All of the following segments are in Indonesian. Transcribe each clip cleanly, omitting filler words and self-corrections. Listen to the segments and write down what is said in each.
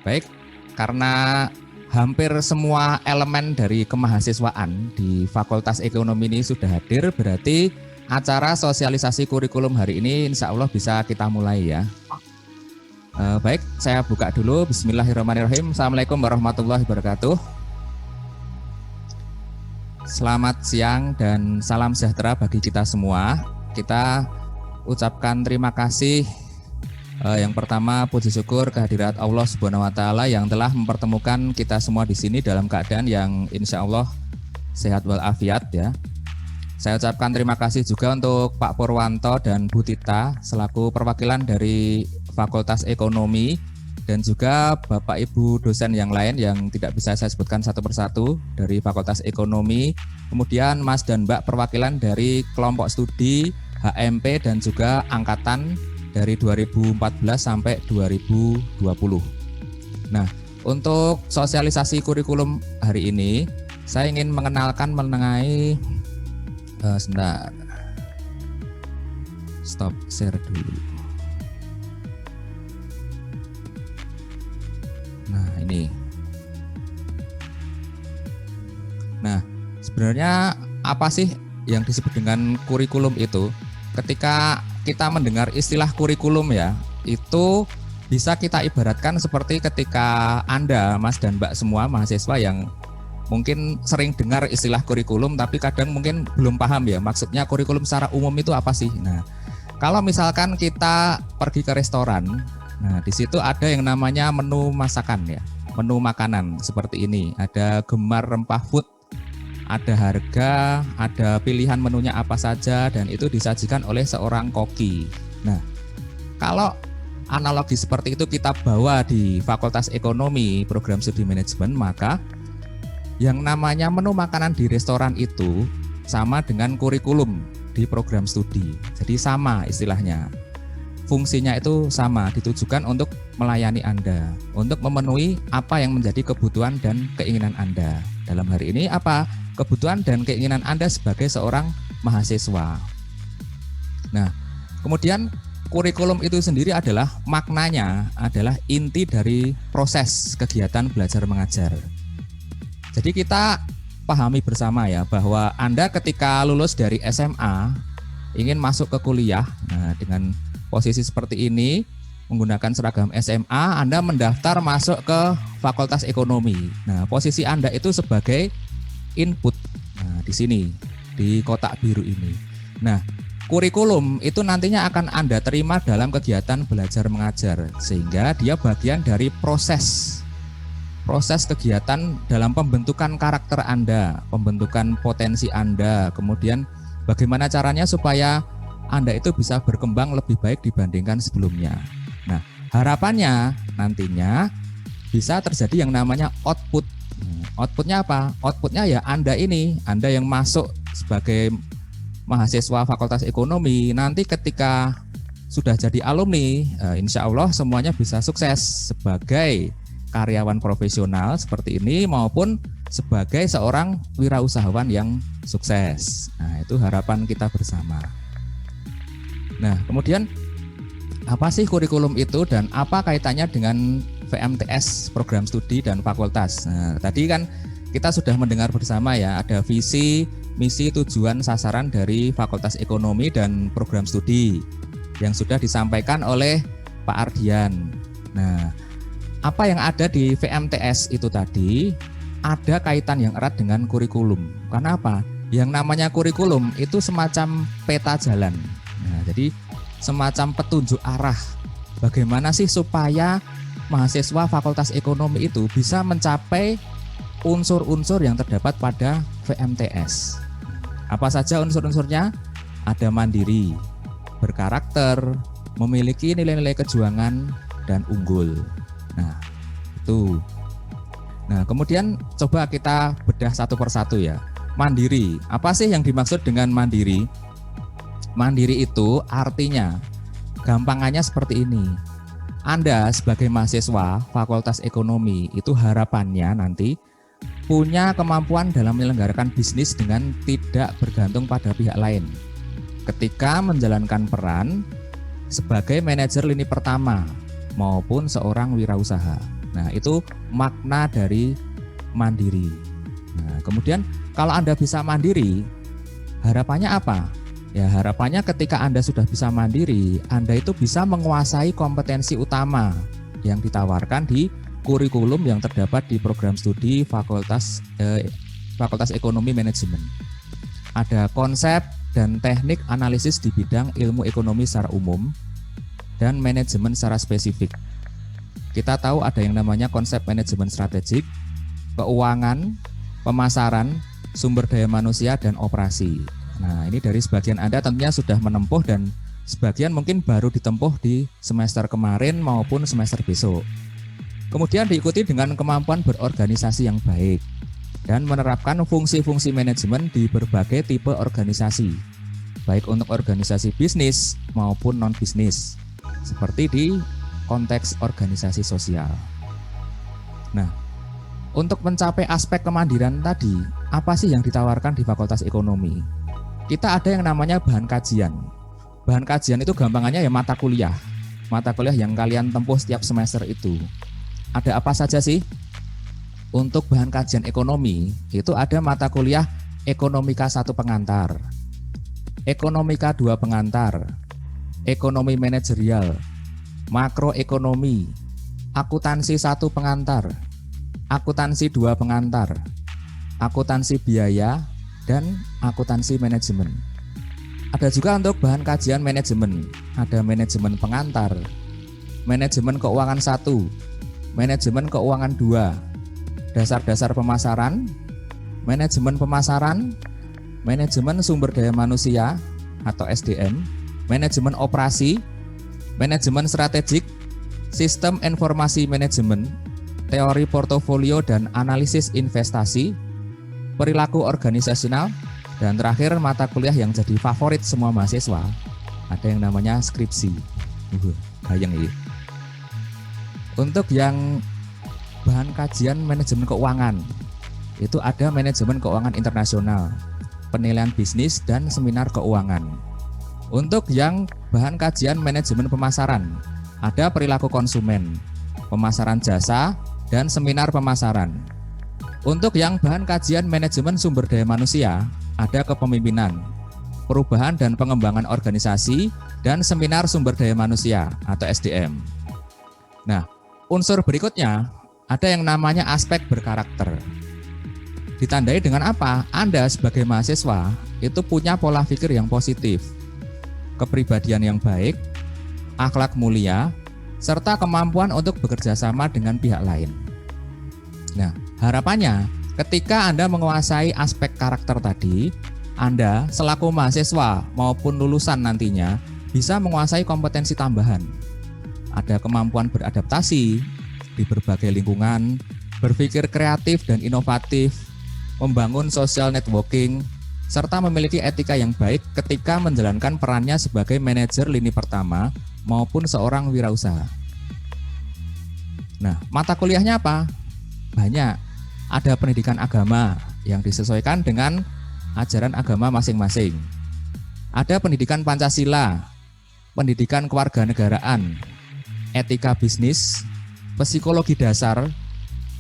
Baik, karena hampir semua elemen dari kemahasiswaan di Fakultas Ekonomi ini sudah hadir, berarti acara sosialisasi kurikulum hari ini insya Allah bisa kita mulai ya. Baik, saya buka dulu. Bismillahirrahmanirrahim. Assalamualaikum warahmatullahi wabarakatuh. Selamat siang dan salam sejahtera bagi kita semua. Kita ucapkan terima kasih. Yang pertama, puji syukur kehadirat Allah Subhanahu wa Ta'ala yang telah mempertemukan kita semua di sini dalam keadaan yang insya Allah sehat walafiat ya. Saya ucapkan terima kasih juga untuk Pak Purwanto dan Bu Tita selaku perwakilan dari Fakultas Ekonomi dan juga Bapak Ibu dosen yang lain yang tidak bisa saya sebutkan satu persatu dari Fakultas Ekonomi. Kemudian Mas dan Mbak perwakilan dari kelompok studi HMP dan juga angkatan dari 2014 sampai 2020. Nah, untuk sosialisasi kurikulum hari ini, saya ingin mengenalkan mengenai sebentar. Stop share dulu. Nah, ini. Nah, sebenarnya apa sih yang disebut dengan kurikulum itu? Ketika kita mendengar istilah kurikulum ya, itu bisa kita ibaratkan seperti ketika Anda, Mas dan Mbak semua mahasiswa yang mungkin sering dengar istilah kurikulum tapi kadang mungkin belum paham ya maksudnya kurikulum secara umum itu apa sih. Nah, kalau misalkan kita pergi ke restoran, nah di situ ada yang namanya menu masakan ya, menu makanan seperti ini. Ada gemar rempah food, ada harga, ada pilihan menunya apa saja dan itu disajikan oleh seorang koki. Nah, kalau analogi seperti itu kita bawa di Fakultas Ekonomi program studi manajemen, maka yang namanya menu makanan di restoran itu sama dengan kurikulum di program studi. Jadi sama istilahnya. Fungsinya itu sama, ditujukan untuk melayani Anda, untuk memenuhi apa yang menjadi kebutuhan dan keinginan Anda. Dalam hari ini apa? Kebutuhan dan keinginan Anda sebagai seorang mahasiswa. Nah, kemudian kurikulum itu sendiri adalah maknanya adalah inti dari proses kegiatan belajar mengajar. Jadi kita pahami bersama ya bahwa Anda ketika lulus dari SMA ingin masuk ke kuliah, nah dengan posisi seperti ini menggunakan seragam SMA, Anda mendaftar masuk ke Fakultas Ekonomi. Nah, posisi Anda itu sebagai input. Nah, di sini di kotak biru ini. Nah, kurikulum itu nantinya akan Anda terima dalam kegiatan belajar mengajar sehingga dia bagian dari proses kegiatan dalam pembentukan karakter Anda, pembentukan potensi Anda, kemudian bagaimana caranya supaya Anda itu bisa berkembang lebih baik dibandingkan sebelumnya. Nah, harapannya nantinya bisa terjadi yang namanya output. Outputnya apa? Outputnya ya Anda yang masuk sebagai mahasiswa Fakultas Ekonomi, nanti ketika sudah jadi alumni, insya Allah semuanya bisa sukses sebagai karyawan profesional seperti ini maupun sebagai seorang wirausahawan yang sukses. Nah, itu harapan kita bersama. Nah, kemudian apa sih kurikulum itu dan apa kaitannya dengan VMTS program studi dan fakultas? Nah, tadi kan kita sudah mendengar bersama ya, ada visi, misi, tujuan, sasaran dari Fakultas Ekonomi dan program studi yang sudah disampaikan oleh Pak Ardian. Nah, apa yang ada di VMTS itu tadi ada kaitan yang erat dengan kurikulum. Karena apa? Yang namanya kurikulum itu semacam peta jalan. Nah, jadi semacam petunjuk arah. Bagaimana sih supaya mahasiswa Fakultas Ekonomi itu bisa mencapai unsur-unsur yang terdapat pada VMTS. Apa saja unsur-unsurnya? Ada mandiri, berkarakter, memiliki nilai-nilai kejuangan, dan unggul. Nah, itu. Nah, kemudian coba kita bedah satu persatu ya. Mandiri, apa sih yang dimaksud dengan mandiri? Mandiri itu artinya, gampangannya seperti ini. Anda sebagai mahasiswa Fakultas Ekonomi itu harapannya nanti punya kemampuan dalam menyelenggarakan bisnis dengan tidak bergantung pada pihak lain. Ketika menjalankan peran sebagai manajer lini pertama maupun seorang wirausaha. Nah, itu makna dari mandiri. Nah, kemudian kalau Anda bisa mandiri, harapannya apa? Ya, harapannya ketika Anda sudah bisa mandiri, Anda itu bisa menguasai kompetensi utama yang ditawarkan di kurikulum yang terdapat di program studi Fakultas Ekonomi Manajemen. Ada konsep dan teknik analisis di bidang ilmu ekonomi secara umum dan manajemen secara spesifik. Kita tahu ada yang namanya konsep manajemen strategik, keuangan, pemasaran, sumber daya manusia, dan operasi. Nah, ini dari sebagian Anda tentunya sudah menempuh dan sebagian mungkin baru ditempuh di semester kemarin maupun semester besok. Kemudian diikuti dengan kemampuan berorganisasi yang baik dan menerapkan fungsi-fungsi manajemen di berbagai tipe organisasi, baik untuk organisasi bisnis maupun non-bisnis, seperti di konteks organisasi sosial. Nah, untuk mencapai aspek kemandirian tadi, apa sih yang ditawarkan di Fakultas Ekonomi? Kita ada yang namanya bahan kajian. Bahan kajian itu gampangannya ya mata kuliah yang kalian tempuh setiap semester itu. Ada apa saja sih? Untuk bahan kajian ekonomi, itu ada mata kuliah Ekonomika 1 pengantar, Ekonomika 2 pengantar, Ekonomi manajerial, Makroekonomi, Akuntansi 1 pengantar, Akuntansi 2 pengantar, Akuntansi biaya, dan Akuntansi manajemen. Ada juga untuk bahan kajian manajemen, ada manajemen pengantar, Manajemen keuangan 1, Manajemen keuangan 2, Dasar-dasar pemasaran, Manajemen pemasaran, Manajemen sumber daya manusia atau SDM, Manajemen operasi, Manajemen strategik, Sistem informasi manajemen, Teori portofolio dan analisis investasi, Perilaku organisasional, dan terakhir mata kuliah yang jadi favorit semua mahasiswa, ada yang namanya skripsi. Bayang ini. Untuk yang bahan kajian manajemen keuangan, itu ada manajemen keuangan internasional, penilaian bisnis, dan seminar keuangan. Untuk yang bahan kajian manajemen pemasaran, ada perilaku konsumen, pemasaran jasa, dan seminar pemasaran. Untuk yang bahan kajian manajemen sumber daya manusia, ada kepemimpinan, perubahan dan pengembangan organisasi, dan seminar sumber daya manusia atau SDM. Nah, unsur berikutnya ada yang namanya aspek berkarakter. Ditandai dengan apa? Anda sebagai mahasiswa itu punya pola pikir yang positif, kepribadian yang baik, akhlak mulia, serta kemampuan untuk bekerja sama dengan pihak lain. Nah, harapannya ketika Anda menguasai aspek karakter tadi, Anda selaku mahasiswa maupun lulusan nantinya bisa menguasai kompetensi tambahan. Ada kemampuan beradaptasi di berbagai lingkungan, berpikir kreatif dan inovatif, membangun social networking, serta memiliki etika yang baik ketika menjalankan perannya sebagai manajer lini pertama maupun seorang wirausaha. Nah, mata kuliahnya apa? Banyak. Ada pendidikan agama yang disesuaikan dengan ajaran agama masing-masing. Ada pendidikan Pancasila, pendidikan kewarganegaraan, etika bisnis, psikologi dasar,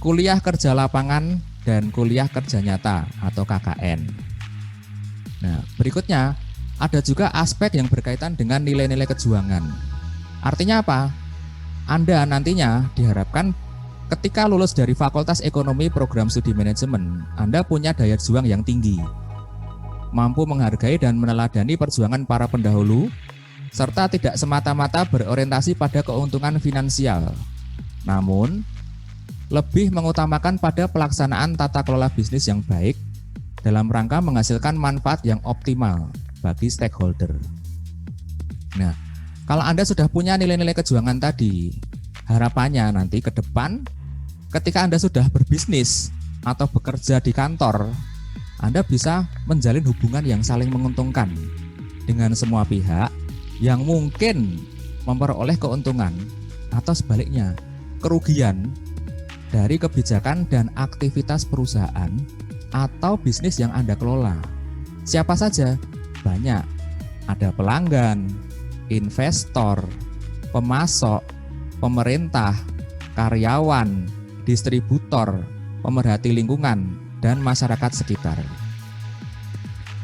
kuliah kerja lapangan, dan kuliah kerja nyata atau KKN. Nah, berikutnya ada juga aspek yang berkaitan dengan nilai-nilai kejuangan. Artinya apa? Anda nantinya diharapkan ketika lulus dari Fakultas Ekonomi Program Studi Manajemen, Anda punya daya juang yang tinggi, mampu menghargai dan meneladani perjuangan para pendahulu, serta tidak semata-mata berorientasi pada keuntungan finansial, namun lebih mengutamakan pada pelaksanaan tata kelola bisnis yang baik dalam rangka menghasilkan manfaat yang optimal bagi stakeholder. Nah, kalau Anda sudah punya nilai-nilai kejuangan tadi, harapannya nanti ke depan ketika Anda sudah berbisnis atau bekerja di kantor, Anda bisa menjalin hubungan yang saling menguntungkan dengan semua pihak yang mungkin memperoleh keuntungan atau sebaliknya kerugian dari kebijakan dan aktivitas perusahaan atau bisnis yang Anda kelola. Siapa saja? Banyak. Ada pelanggan, investor, pemasok, pemerintah, karyawan, distributor, pemerhati lingkungan, dan masyarakat sekitar.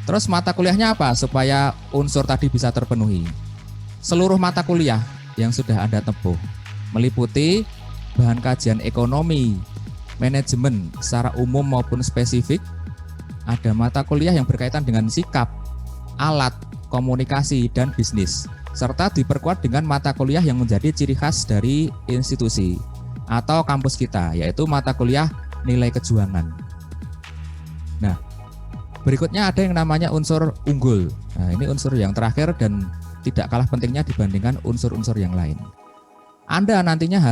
Terus mata kuliahnya apa supaya unsur tadi bisa terpenuhi? Seluruh mata kuliah yang sudah Anda tempuh meliputi bahan kajian ekonomi, manajemen secara umum maupun spesifik, ada mata kuliah yang berkaitan dengan sikap, alat, komunikasi, dan bisnis, serta diperkuat dengan mata kuliah yang menjadi ciri khas dari institusi atau kampus kita, yaitu mata kuliah nilai kejuangan. Nah, berikutnya ada yang namanya unsur unggul. Nah, ini unsur yang terakhir dan tidak kalah pentingnya dibandingkan unsur-unsur yang lain. Anda nantinya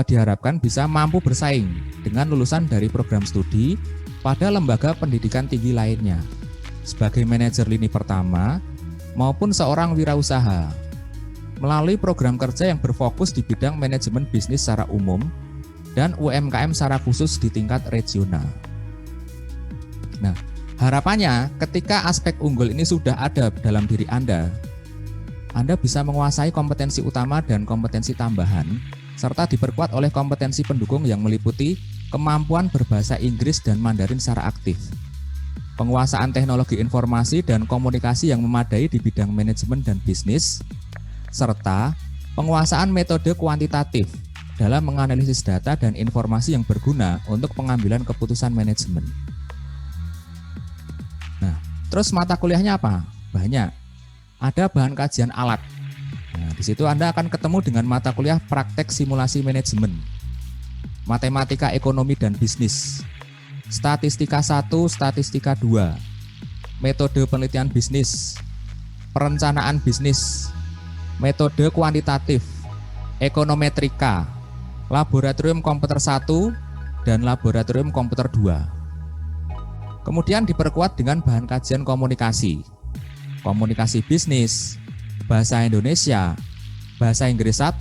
diharapkan bisa mampu bersaing dengan lulusan dari program studi pada lembaga pendidikan tinggi lainnya, sebagai manajer lini pertama maupun seorang wirausaha, melalui program kerja yang berfokus di bidang manajemen bisnis secara umum dan UMKM secara khusus di tingkat regional. Nah, harapannya ketika aspek unggul ini sudah ada dalam diri Anda bisa menguasai kompetensi utama dan kompetensi tambahan, serta diperkuat oleh kompetensi pendukung yang meliputi kemampuan berbahasa Inggris dan Mandarin secara aktif, penguasaan teknologi informasi dan komunikasi yang memadai di bidang manajemen dan bisnis, serta penguasaan metode kuantitatif dalam menganalisis data dan informasi yang berguna untuk pengambilan keputusan manajemen. Nah, terus mata kuliahnya apa? Banyak. Ada bahan kajian alat. Nah, di situ Anda akan ketemu dengan mata kuliah praktek simulasi manajemen, matematika ekonomi dan bisnis, statistika 1, statistika 2, metode penelitian bisnis, perencanaan bisnis, metode kuantitatif, ekonometrika, laboratorium komputer 1 dan laboratorium komputer 2. Kemudian diperkuat dengan bahan kajian komunikasi, komunikasi bisnis, bahasa Indonesia, bahasa Inggris 1,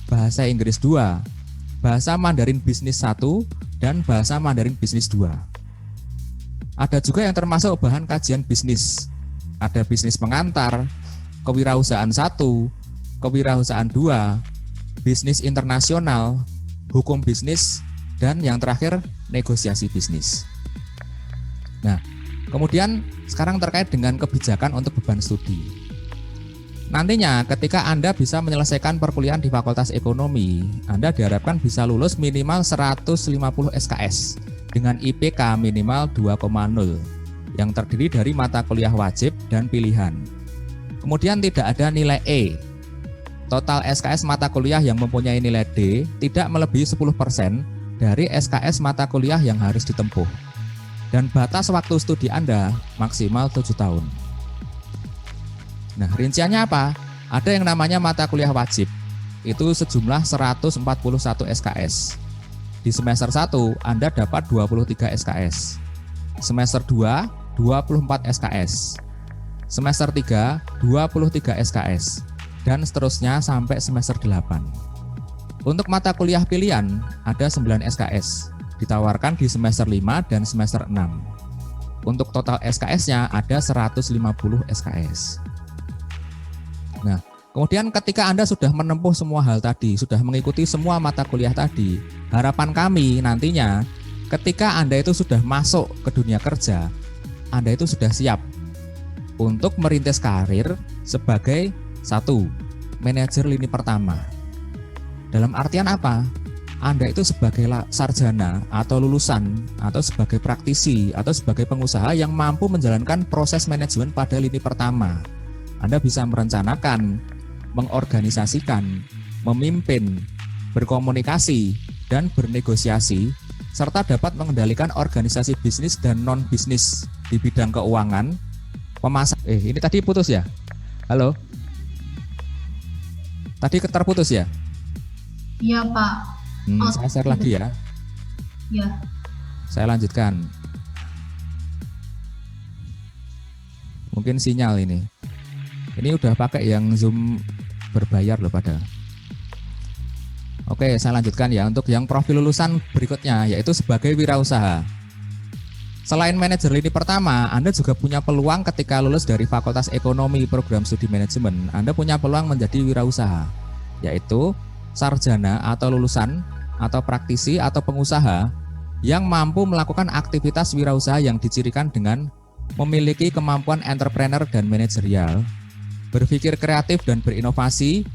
bahasa Inggris 2, bahasa Mandarin bisnis 1, dan bahasa Mandarin bisnis 2. Ada juga yang termasuk bahan kajian bisnis. Ada bisnis pengantar, kewirausahaan 1, kewirausahaan 2, bisnis internasional, hukum bisnis, dan yang terakhir negosiasi bisnis. Nah, kemudian sekarang terkait dengan kebijakan untuk beban studi. Nantinya ketika Anda bisa menyelesaikan perkuliahan di Fakultas Ekonomi, Anda diharapkan bisa lulus minimal 150 SKS dengan IPK minimal 2,0 yang terdiri dari mata kuliah wajib dan pilihan. Kemudian tidak ada nilai E. Total SKS mata kuliah yang mempunyai nilai D tidak melebihi 10% dari SKS mata kuliah yang harus ditempuh. Dan batas waktu studi Anda maksimal 7 tahun. Nah, rinciannya apa? Ada yang namanya mata kuliah wajib. Itu sejumlah 141 SKS. Di semester 1 Anda dapat 23 SKS. Semester 2 24 SKS. Semester 3 23 SKS. Dan seterusnya sampai semester 8. Untuk mata kuliah pilihan ada 9 SKS. Ditawarkan di semester 5 dan semester 6. Untuk total SKS-nya ada 150 SKS. Nah, kemudian ketika Anda sudah menempuh semua hal tadi, sudah mengikuti semua mata kuliah tadi, harapan kami nantinya ketika Anda itu sudah masuk ke dunia kerja, Anda itu sudah siap untuk merintis karir sebagai manajer lini pertama. Dalam artian apa? Anda itu sebagai sarjana atau lulusan atau sebagai praktisi atau sebagai pengusaha yang mampu menjalankan proses manajemen pada lini pertama. Anda bisa merencanakan, mengorganisasikan, memimpin, berkomunikasi, dan bernegosiasi, serta dapat mengendalikan organisasi bisnis dan non-bisnis di bidang keuangan, pemasaran. Ini tadi putus ya? Halo? Tadi terputus ya? Iya, Pak. Saya share lagi ya. Ya. Saya lanjutkan. Mungkin sinyal ini. Ini udah pakai yang Zoom berbayar loh pada. Oke, saya lanjutkan ya untuk yang profil lulusan berikutnya, yaitu sebagai wirausaha. Selain manajer lini pertama, Anda juga punya peluang ketika lulus dari Fakultas Ekonomi Program Studi Manajemen. Anda punya peluang menjadi wirausaha, yaitu sarjana atau lulusan atau praktisi atau pengusaha yang mampu melakukan aktivitas wirausaha yang dicirikan dengan memiliki kemampuan entrepreneur dan manajerial, berpikir kreatif dan berinovasi,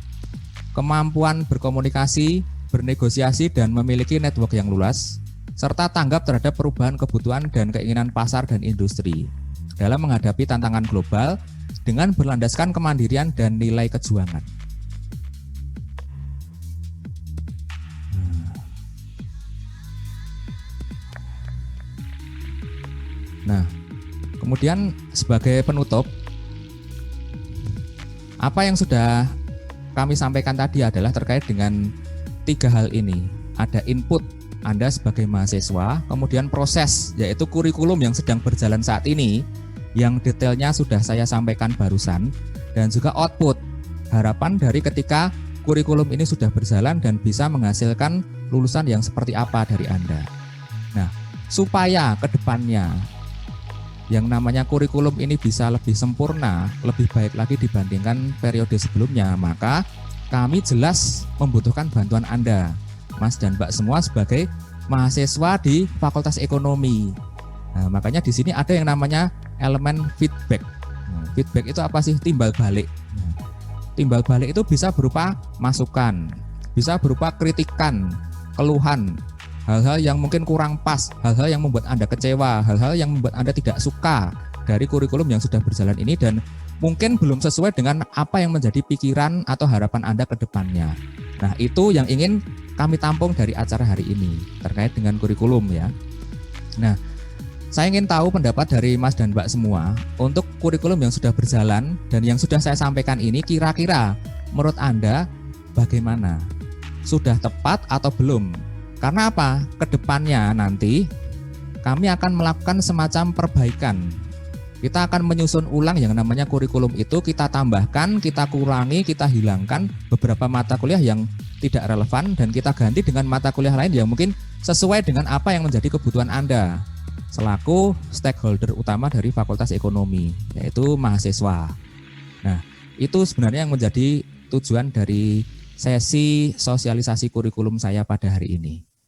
kemampuan berkomunikasi, bernegosiasi dan memiliki network yang luas, serta tanggap terhadap perubahan kebutuhan dan keinginan pasar dan industri dalam menghadapi tantangan global dengan berlandaskan kemandirian dan nilai kejuangan. Nah, kemudian sebagai penutup, apa yang sudah kami sampaikan tadi adalah terkait dengan 3 hal ini. Ada input Anda sebagai mahasiswa, kemudian proses yaitu kurikulum yang sedang berjalan saat ini, yang detailnya sudah saya sampaikan barusan, dan juga output, harapan dari ketika kurikulum ini sudah berjalan dan bisa menghasilkan lulusan yang seperti apa dari Anda. Nah, supaya ke depannya yang namanya kurikulum ini bisa lebih sempurna, lebih baik lagi dibandingkan periode sebelumnya, maka kami jelas membutuhkan bantuan Anda, Mas dan Mbak semua sebagai mahasiswa di Fakultas Ekonomi. Nah, makanya di sini ada yang namanya elemen feedback. Nah, feedback itu apa sih? Timbal balik. Nah, timbal balik itu bisa berupa masukan, bisa berupa kritikan, keluhan, hal-hal yang mungkin kurang pas, hal-hal yang membuat Anda kecewa, hal-hal yang membuat Anda tidak suka dari kurikulum yang sudah berjalan ini dan mungkin belum sesuai dengan apa yang menjadi pikiran atau harapan Anda ke depannya. Nah, itu yang ingin kami tampung dari acara hari ini terkait dengan kurikulum ya. Nah, saya ingin tahu pendapat dari Mas dan Mbak semua untuk kurikulum yang sudah berjalan dan yang sudah saya sampaikan ini, kira-kira menurut Anda bagaimana? Sudah tepat atau belum? Karena apa? Kedepannya nanti kami akan melakukan semacam perbaikan. Kita akan menyusun ulang yang namanya kurikulum itu, kita tambahkan, kita kurangi, kita hilangkan beberapa mata kuliah yang tidak relevan dan kita ganti dengan mata kuliah lain yang mungkin sesuai dengan apa yang menjadi kebutuhan Anda selaku stakeholder utama dari Fakultas Ekonomi, yaitu mahasiswa. Nah, itu sebenarnya yang menjadi tujuan dari sesi sosialisasi kurikulum saya pada hari ini.